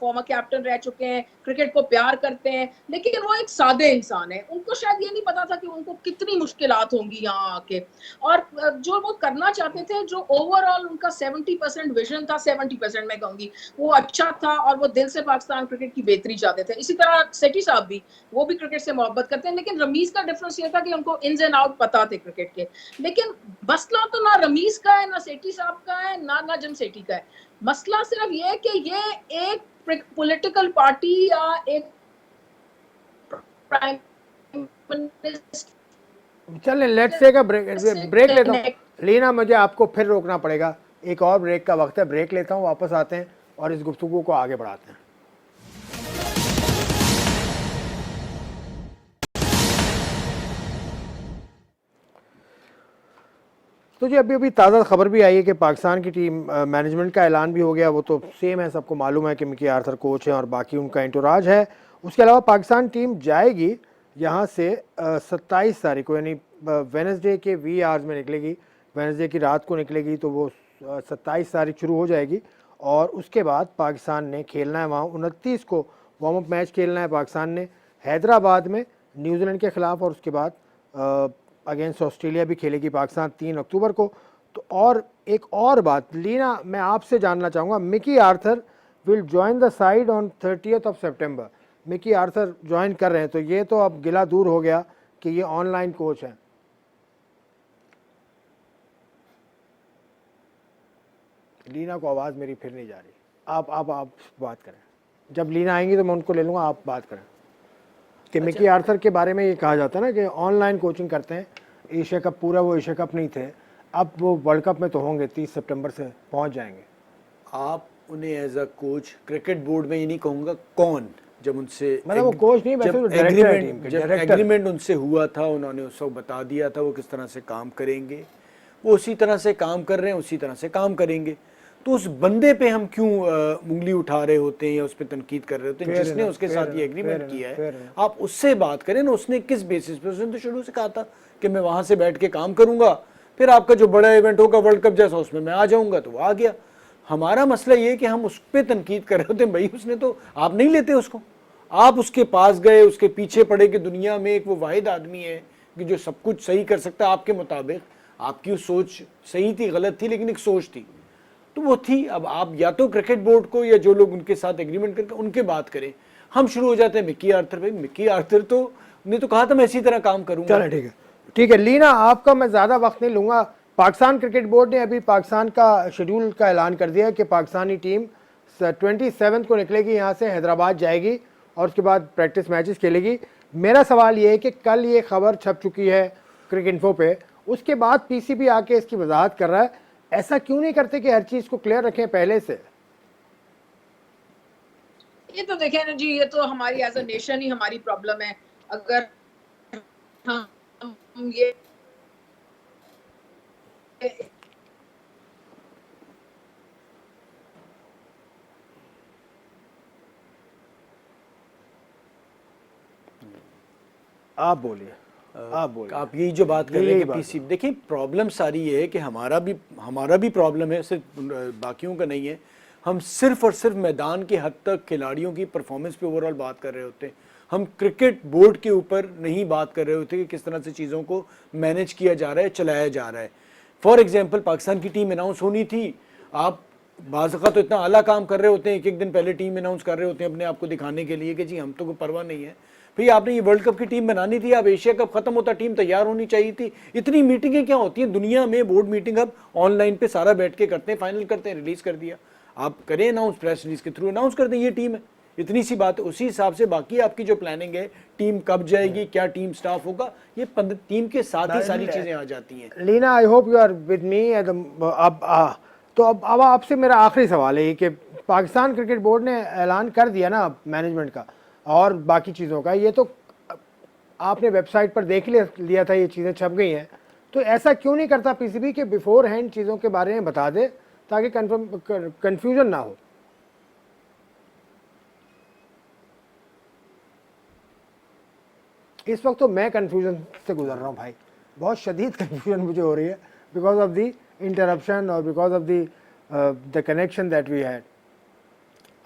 फॉर्मर कैप्टन रह चुके हैं, क्रिकेट को प्यार करते हैं, लेकिन वो एक सादे इंसान है। उनको शायद ये नहीं पता था कि उनको कितनी मुश्किलात होंगी यहाँ आके, और जो वो करना चाहते थे, जो ओवरऑल उनका 70% विजन था, 70% मैं कहूंगी वो अच्छा था, और वो दिल से पाकिस्तान क्रिकेट की बेहतरी चाहते थे। इसी तरह सेठी साहब भी, वो भी क्रिकेट से मोहब्बत करते हैं, लेकिन रमीज का डिफरेंस ये था कि उनको इन्स एंड आउट पता थे क्रिकेट के। लेकिन मसला तो ना रमीज का है, ना सेठी साहब का है, ना नजम सेठी का है। मसला सिर्फ ये है कि ये एक पॉलिटिकल पार्टी या एक प्राइम मिनिस्टर, चलें, लेट्स टेक अ ब्रेक लेता हूँ। लीना, मुझे आपको फिर रोकना पड़ेगा, एक और ब्रेक का वक्त है, ब्रेक लेता हूँ, वापस आते हैं और इस गुफ्तगू को आगे बढ़ाते हैं। तो जी अभी ताज़ा खबर भी आई है कि पाकिस्तान की टीम मैनेजमेंट का ऐलान भी हो गया। वो तो सेम है, सबको मालूम है कि मिकी आर्थर कोच हैं और बाकी उनका इंटोराज है। उसके अलावा पाकिस्तान टीम जाएगी यहाँ से 27 तारीख को, यानी वेडनेसडे के वी आवर्स में निकलेगी, वेडनेसडे की रात को निकलेगी, तो वो 27 तारीख शुरू हो जाएगी। और उसके बाद पाकिस्तान ने खेलना है वहाँ 29 को वार्म अप मैच खेलना है पाकिस्तान ने हैदराबाद में न्यूजीलैंड के ख़िलाफ़, और उसके बाद अगेंस्ट ऑस्ट्रेलिया भी खेलेगी पाकिस्तान 3 अक्टूबर को। तो और एक और बात लीना, मैं आपसे जानना चाहूँगा, Mickey Arthur will join the side on 30 September. Mickey Arthur join कर रहे हैं, तो ये तो अब गिला दूर हो गया कि ये ऑनलाइन कोच हैं। लीना को आवाज़ मेरी फिर नहीं जा रही, आप बात करें। जब लीना आएंगी तो मैं उनको ले लूँगा, आप बात करें कि मिकी आर्थर के बारे में ये कहा जाता है ना कि ऑनलाइन कोचिंग करते हैं। एशिया कप पूरा वो एशिया कप नहीं थे, अब वो वर्ल्ड कप में तो होंगे, 30 सितंबर से पहुंच जाएंगे। आप उन्हें as a coach cricket board में, ये नहीं कहूँगा कौन, जब उनसे मतलब वो कोच नहीं, वैसे जब एग्रीमेंट उनसे हुआ था, उन्होंने उस वक्त बता दिया था वो किस तरह से काम करेंगे, वो उसी तरह से काम कर रहे हैं, उसी तरह से काम करेंगे। तो उस बंदे पे हम क्यों उंगली उठा रहे होते हैं या उस पर तनकीद कर रहे होते हैं जिसने उसके साथ ये एग्रीमेंट किया है। आप उससे बात करें ना, उसने किस बेसिस पे, उसने तो शुरू से कहा था कि मैं वहाँ से बैठ के काम करूँगा, फिर आपका जो बड़ा इवेंट होगा वर्ल्ड कप जैसा उसमें मैं आ जाऊँगा, तो वो आ गया। हमारा मसला ये कि हम उस पर तनकीद कर रहे होते हैं, भाई उसने तो, आप नहीं लेते उसको, आप उसके पास गए, उसके पीछे पड़े कि दुनिया में एक वो वाहिद आदमी है कि जो सब कुछ सही कर सकता है आपके मुताबिक। आपकी सोच सही थी, गलत थी, लेकिन एक सोच थी तो वो थी। अब आप या तो क्रिकेट बोर्ड को या जो लोग उनके साथ एग्रीमेंट करके उनके बात करें, हम शुरू हो जाते हैं मिकी आर्थर। भाई मिकी आर्थर तो ने तो कहा था मैं इसी तरह काम करूंगा। चलो ठीक है लीना, आपका मैं ज़्यादा वक्त नहीं लूँगा। पाकिस्तान क्रिकेट बोर्ड ने अभी पाकिस्तान का शेड्यूल का ऐलान कर दिया है कि पाकिस्तानी टीम 27 को निकलेगी, यहाँ से हैदराबाद जाएगी और उसके बाद प्रैक्टिस मैचेस खेलेगी। मेरा सवाल ये है कि कल ये खबर छप चुकी है क्रिक इन्फो पे, उसके बाद पीसीबी आके इसकी वजाहत कर रहा है। ऐसा क्यों नहीं करते कि हर चीज़ को क्लियर रखें पहले से? ये तो देखें ना जी, ये तो हमारी एज अ नेशन ही हमारी प्रॉब्लम है। अगर हम ये आप बोलिए। आप यही जो बात कर रहे हैं कि पीसीबी, देखिए प्रॉब्लम सारी ये है कि हमारा भी प्रॉब्लम है, सिर्फ बाकियों का नहीं है। हम सिर्फ और सिर्फ मैदान की हद तक खिलाड़ियों की परफॉर्मेंस पे ओवरऑल बात कर रहे होते हैं, हम क्रिकेट बोर्ड के ऊपर नहीं बात कर रहे होते कि किस तरह से चीज़ों को मैनेज किया जा रहा है, चलाया जा रहा है। फॉर एग्जाम्पल पाकिस्तान की टीम अनाउंस होनी थी, आप बाज़ तो इतना आला काम कर रहे होते हैं, एक दिन पहले टीम अनाउंस कर रहे होते हैं अपने आप को दिखाने के लिए कि जी हम तो कोई परवाह नहीं है। भाई आपने ये वर्ल्ड कप की टीम बनानी थी, अब एशिया कप खत्म होता टीम तैयार होनी चाहिए थी। इतनी मीटिंगें क्या होती हैं दुनिया में, बोर्ड मीटिंग अब ऑनलाइन पे सारा बैठ के करते हैं, फाइनल करते हैं, रिलीज कर दिया। आप करें अनाउंस, प्रेस रिलीज के थ्रू अनाउंस कर दें ये टीम है, इतनी सी बात है। उसी हिसाब से बाकी आपकी जो प्लानिंग है, टीम कब जाएगी, क्या टीम स्टाफ होगा, ये टीम के साथ ही सारी चीजें आ जाती हैं। Leena, I hope you are with me. अब आपसे मेरा आखिरी सवाल है कि पाकिस्तान क्रिकेट बोर्ड ने ऐलान कर दिया ना मैनेजमेंट का और बाकी चीज़ों का, ये तो आपने वेबसाइट पर देख लिया था, ये चीज़ें छप गई हैं, तो ऐसा क्यों नहीं करता पीसीबी के बिफोर हैंड चीज़ों के बारे में बता दे ताकि कन्फ्यूजन ना हो? इस वक्त तो मैं कन्फ्यूज़न से गुजर रहा हूँ भाई, बहुत शदीद कन्फ्यूजन मुझे हो रही है बिकॉज ऑफ द इंटरप्शन और because of the connection that we had.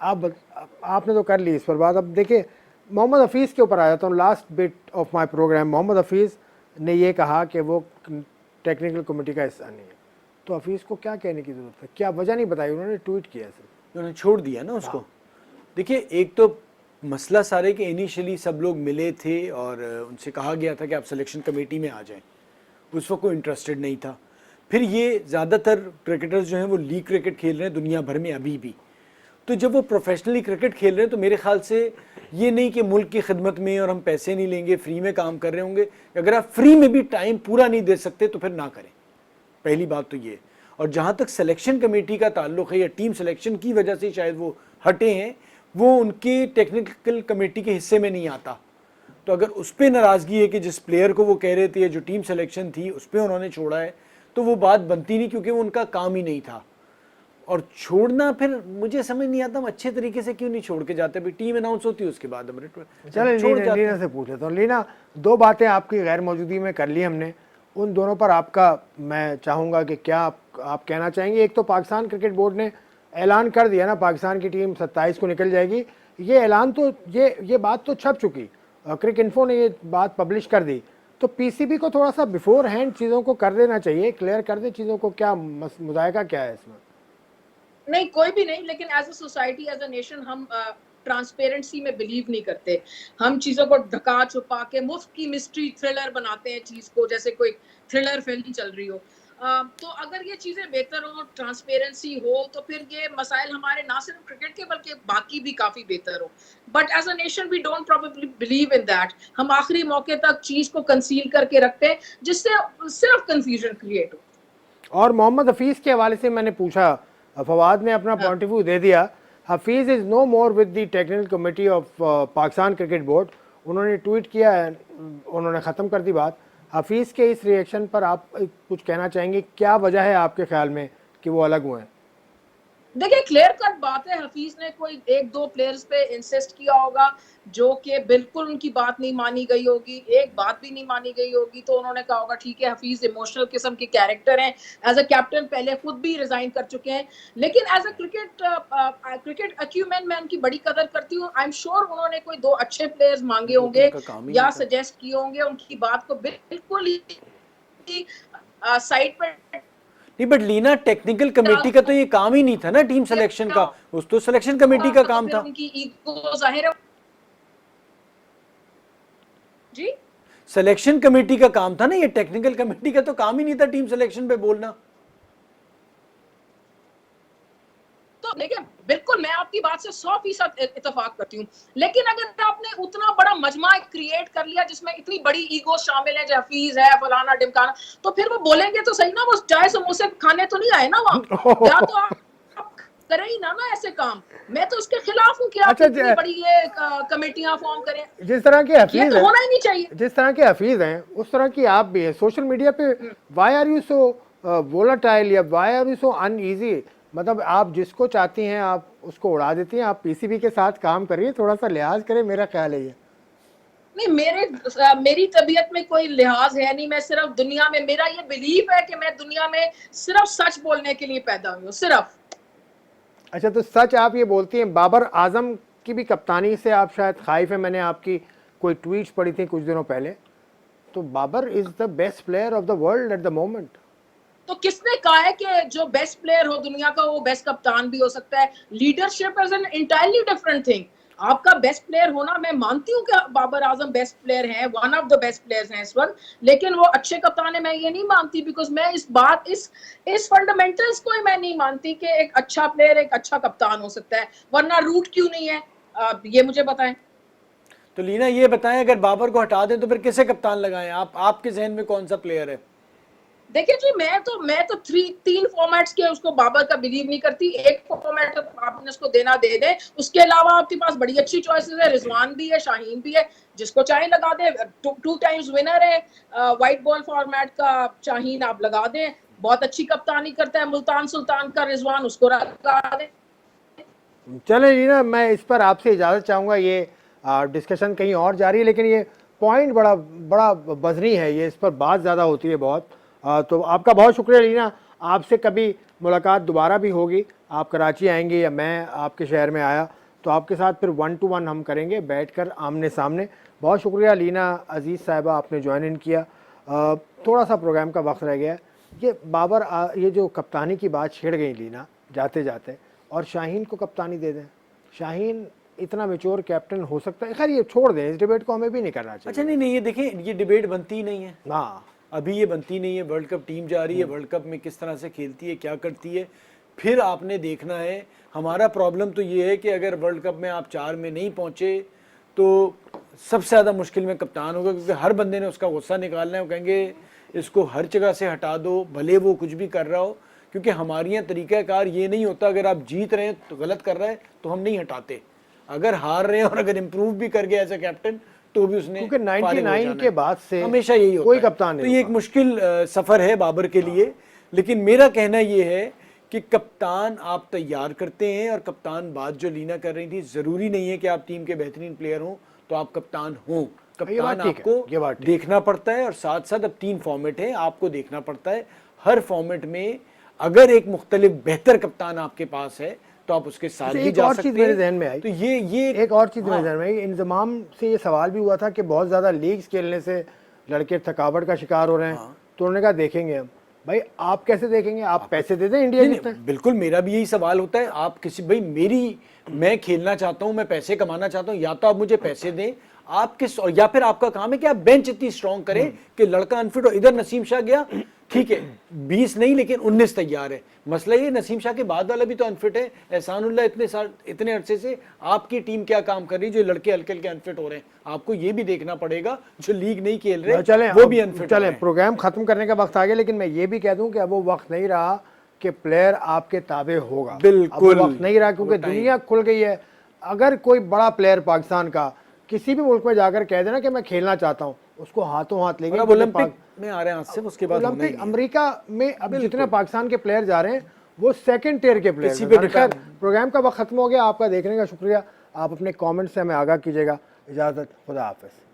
आपने तो कर ली इस पर बात। अब देखिए मोहम्मद हफीज़ के ऊपर आ जाता हूँ, last bit of my program. Mohammad Hafeez ने ये कहा कि वो टेक्निकल कमेटी का हिस्सा नहीं है, तो हफीज़ को क्या कहने की ज़रूरत है, क्या वजह नहीं बताई, उन्होंने ट्वीट किया सिर्फ, उन्होंने छोड़ दिया ना उसको। देखिए एक तो मसला सारे के इनिशियली सब लोग मिले थे और उनसे कहा गया था कि आप सिलेक्शन कमेटी में आ जाएं, उस वक्त कोई इंटरेस्टेड नहीं था। फिर ये ज़्यादातर क्रिकेटर्स जो हैं वो लीग क्रिकेट खेल रहे हैं दुनिया भर में अभी भी, तो जब वो प्रोफेशनली क्रिकेट खेल रहे हैं तो मेरे ख्याल से ये नहीं कि मुल्क की खिदमत में और हम पैसे नहीं लेंगे, फ्री में काम कर रहे होंगे। अगर आप फ्री में भी टाइम पूरा नहीं दे सकते तो फिर ना करें, पहली बात तो ये। और जहाँ तक सिलेक्शन कमेटी का ताल्लुक़ है या टीम सिलेक्शन की वजह से शायद वो हटे हैं, वो उनके टेक्निकल कमेटी के हिस्से में नहीं आता। तो अगर उस पर नाराज़गी है कि जिस प्लेयर को वो कह रहे थे जो टीम सिलेक्शन थी उस पर उन्होंने छोड़ा है, तो वो बात बनती नहीं, क्योंकि वो उनका काम ही नहीं था। और छोड़ना फिर मुझे समझ नहीं आता हम अच्छे तरीके से क्यों नहीं छोड़ के जाते। भाई टीम अनाउंस होती है उसके बाद हम चले लीना से पूछ लेता हूँ। लीना, दो बातें आपकी गैर मौजूदगी में कर ली हमने, उन दोनों पर आपका मैं चाहूँगा कि क्या आप कहना चाहेंगे। एक तो पाकिस्तान क्रिकेट बोर्ड ने ऐलान कर दिया ना, पाकिस्तान की टीम 27 को निकल जाएगी, ये ऐलान तो ये बात तो छप चुकी, क्रिक इन्फो ने ये बात पब्लिश कर दी, तो पीसीबी को थोड़ा सा बिफोर हैंड चीज़ों को कर देना चाहिए, क्लियर कर दे चीज़ों को। क्या मुजायका क्या है इसमें? नहीं, कोई भी नहीं, लेकिन as a society, as a nation हम ट्रांसपेरेंसी में बिलीव नहीं करते। हम चीजों को ढका छुपा के मुफ्त की मिस्ट्री थ्रिलर बनाते हैं चीज को, जैसे कोई थ्रिलर फिल्म चल रही हो। तो अगर ये चीजें बेहतर हो, ट्रांसपेरेंसी हो, तो फिर ये मसाइल हमारे ना सिर्फ क्रिकेट के बल्कि बाकी भी काफी बेहतर हो। But as a nation we don't probably believe in that. हम आखिरी मौके तक चीज को कंसील करके रखते हैं जिससे सिर्फ कंफ्यूजन क्रिएट हो। और मोहम्मद हफीज़ के हवाले से मैंने पूछा, फवाद ने अपना पॉइंट ऑफ व्यू दे दिया। Hafeez is no more with the technical committee of Pakistan cricket board, उन्होंने ट्वीट किया है, उन्होंने ख़त्म कर दी बात। हफीज़ के इस रिएक्शन पर आप कुछ कहना चाहेंगे, क्या वजह है आपके ख्याल में कि वो अलग हुए हैं? देखिए क्लियर कट बात है, हफीज ने कोई एक दो प्लेयर्स पे इंसिस्ट किया होगा जो कि बिल्कुल उनकी बात नहीं मानी गई होगी, एक बात भी नहीं मानी गई होगी, तो उन्होंने कहा होगा ठीक है, हफीज इमोशनल किस्म के कैरेक्टर हैं, एज अ कैप्टन पहले खुद भी रिजाइन कर चुके हैं, लेकिन एज अ क्रिकेट अक्यूमेंट मैं उनकी बड़ी कदर करती हूँ। आई एम श्योर उन्होंने कोई दो अच्छे प्लेयर्स मांगे होंगे या सजेस्ट किए होंगे, उनकी बात को बिल्कुल ही साइड पर नहीं। बट लीना, टेक्निकल कमेटी का तो ये काम ही नहीं था ना टीम सिलेक्शन का, उस तो सिलेक्शन कमेटी का काम था। उनकी ईगो जाहिर है जी, सिलेक्शन कमेटी का काम था ना, ये टेक्निकल कमेटी का तो काम ही नहीं था टीम सिलेक्शन पे बोलना। तो देखिए बिल्कुल मैं आपकी बात से 100% इत्तेफाक करती हूँ, लेकिन अगर आपने उतना बड़ा मजमा क्रिएट कर लिया जिसमें इतनी बड़ी ईगो शामिल है, हफीज है, फलाना ढिमकाना, तो फिर वो बोलेंगे तो सही ना, वो चाय समोसे खाने तो नहीं आए ना वहाँ, या तो आप करें ही ना ऐसे काम। मैं तो उसके खिलाफ हूँ कि आप इतनी बड़ी ये कमेटियां फॉर्म करें। जिस तरह के हफीज तो होना ही नहीं चाहिए, जिस तरह के हफीज हैं उस तरह की आप भी है। सोशल मीडिया पे why are you so volatile या why are you so uneasy, मतलब आप जिसको चाहती हैं आप उसको उड़ा देती हैं। आप पीसीबी के साथ काम करिए, थोड़ा सा लिहाज करें, मेरा ख्याल है ये। नहीं, मेरी तबीयत में कोई लिहाज है नहीं, मैं सिर्फ दुनिया में, मेरा ये बिलीफ है कि मैं दुनिया में सिर्फ सच बोलने के लिए पैदा हुई हूँ, सिर्फ। अच्छा, तो सच आप ये बोलती हैं। बाबर आजम की भी कप्तानी से आप शायद खाइफ है, मैंने आपकी कोई ट्वीट्स पढ़ी थी कुछ दिनों पहले, तो Babar is the best player of the world at the moment. तो किसने कहा है कि जो बेस्ट प्लेयर हो दुनिया का वो बेस्ट कप्तान भी हो सकता है? Leadership is an entirely different thing. आपका बेस्ट प्लेयर होना, मैं मानती हूँ कि बाबर आजम बेस्ट प्लेयर हैं, one of the best players हैं इस वक्त, लेकिन वो अच्छे कप्तान है मैं ये नहीं मानती, बिकॉज मैं इस फंडामेंटल्स को मैं नहीं मानती कि एक अच्छा प्लेयर एक अच्छा कप्तान हो सकता है, वरना रूट क्यों नहीं है, ये मुझे बताएं। तो लीना ये बताएं, अगर बाबर को हटा दें तो फिर किसे कप्तान लगाएं? आपके जहन में कौन सा प्लेयर है? देखिए जी, मैं तो तीन फॉर्मेट्स के उसको बाबर का बिलीव नहीं करती। एक फॉर्मेट आपने उसको देना दे दे, उसके अलावा आपके पास बड़ी अच्छी चॉइसेस है, रिजवान भी है, शाहीन भी है, जिसको चाहे लगा दे। 2 टाइम्स विनर है व्हाइट बॉल फॉर्मेट का, शाहीन आप लगा दें, बहुत अच्छी कप्तानी करता है मुल्तान सुल्तान का रिजवान, उसको लगा दें। चले लीना, मैं इस पर आपसे इजाज़त चाहूँगा, ये डिस्कशन कहीं और जारी है, लेकिन ये पॉइंट बड़ा बड़ा बजनी है ये, इस पर बात ज़्यादा होती है बहुत। तो आपका बहुत शुक्रिया लीना, आपसे कभी मुलाकात दोबारा भी होगी, आप कराची आएंगे या मैं आपके शहर में आया तो आपके साथ फिर 1 to 1 हम करेंगे बैठकर आमने सामने। बहुत शुक्रिया लीना अजीज़ साहिबा, आपने ज्वाइन इन किया। थोड़ा सा प्रोग्राम का वक्त रह गया है। ये बाबर ये जो कप्तानी की बात छेड़ गई लीना जाते जाते, और शाहीन को कप्तानी दे दें। शाहीन इतना मेच्योर कैप्टन हो सकता है, खैर ये छोड़ दें, इस डिबेट को हमें भी नहीं करना चाहिए। अच्छा नहीं, ये देखें, ये डिबेट बनती ही नहीं है ना, अभी ये बनती नहीं है। वर्ल्ड कप टीम जा रही है, वर्ल्ड कप में किस तरह से खेलती है, क्या करती है, फिर आपने देखना है। हमारा प्रॉब्लम तो ये है कि अगर वर्ल्ड कप में आप 4 में नहीं पहुंचे तो सबसे ज़्यादा मुश्किल में कप्तान होगा, क्योंकि हर बंदे ने उसका गुस्सा निकालना है। वो कहेंगे इसको हर जगह से हटा दो, भले वो कुछ भी कर रहा हो, क्योंकि हमारे यहाँ तरीक़ाकार ये नहीं होता अगर आप जीत रहे हैं तो गलत कर रहे हैं तो हम नहीं हटाते, अगर हार रहे हैं और अगर इम्प्रूव भी कर गया एज ए कैप्टन तो भी उसने, क्योंकि 99 के बाद से हमेशा यही होता कोई है। कप्तान नहीं तो ये एक मुश्किल सफ़र है बाबर के लिए। लेकिन मेरा कहना ये है कि कप्तान आप तैयार करते हैं, और कप्तान बात जो लीना कर रही थी, ज़रूरी नहीं है कि आप टीम के बेहतरीन प्लेयर हों तो आप कप्तान हों। कप्तान आपको देखना पड़ता है, और साथ साथ अब 3 फॉर्मेट है, आपको देखना पड़ता है हर फॉर्मेट में अगर एक मुख्तलिफ बेहतर कप्तान आपके पास है तो आप उसके साथ भी जा सकते हैं। मेरे जहन में आई, तो ये एक और चीज़ मेरे जहन में आई, इंतजाम से ये सवाल भी हुआ था कि बहुत ज़्यादा लीग्स खेलने से लड़के थकावट का शिकार हो रहे हैं, तो उन्होंने कहा देखेंगे हम। भाई आप कैसे देखेंगे, आप पैसे दे दें, इंडिया जीतता है। बिल्कुल, मेरा भी यही सवाल होता है। आप किसी, भाई मैं खेलना चाहता हूं, मैं पैसे कमाना चाहता हूं, या तो आप मुझे पैसे दें, आप किस, और या फिर आपका काम है कि आप बेंच इतनी स्ट्रांग करें कि लड़का अनफिट हो। इधर नसीम शाह गया, ठीक है 20 नहीं लेकिन 19 तैयार है। मसला ये नसीम शाह के बाद वाला भी तो अनफिट है, एहसानुल्लाह इतने अरसे से आपकी टीम क्या काम कर रही है जो लड़के हल्के हल्के अनफिट हो रहे हैं। आपको ये भी देखना पड़ेगा जो लीग नहीं खेल रहे चलें वो भी अनफिट। चलें, प्रोग्राम खत्म करने का वक्त आ गया, लेकिन मैं ये भी कह दूं कि अब वो वक्त नहीं रहा कि प्लेयर आपके ताबे होगा। बिल्कुल वक्त नहीं रहा, क्योंकि दुनिया खुल गई है। अगर कोई बड़ा प्लेयर पाकिस्तान का किसी भी मुल्क में जाकर कह देना कि मैं खेलना चाहता हूँ, उसको हाथों हाथ लेंगे। ओलंपिक में आ रहे हैं सिर्फ, उसके बाद ओलंपिक अमेरिका में अब जितने पाकिस्तान के प्लेयर जा रहे हैं वो सेकंड टियर के प्लेयर। खैर प्रोग्राम का वक्त खत्म हो गया, आपका देखने का शुक्रिया। आप अपने कमेंट से हमें आगाह कीजिएगा। इजाज़त, खुदा हाफिज़।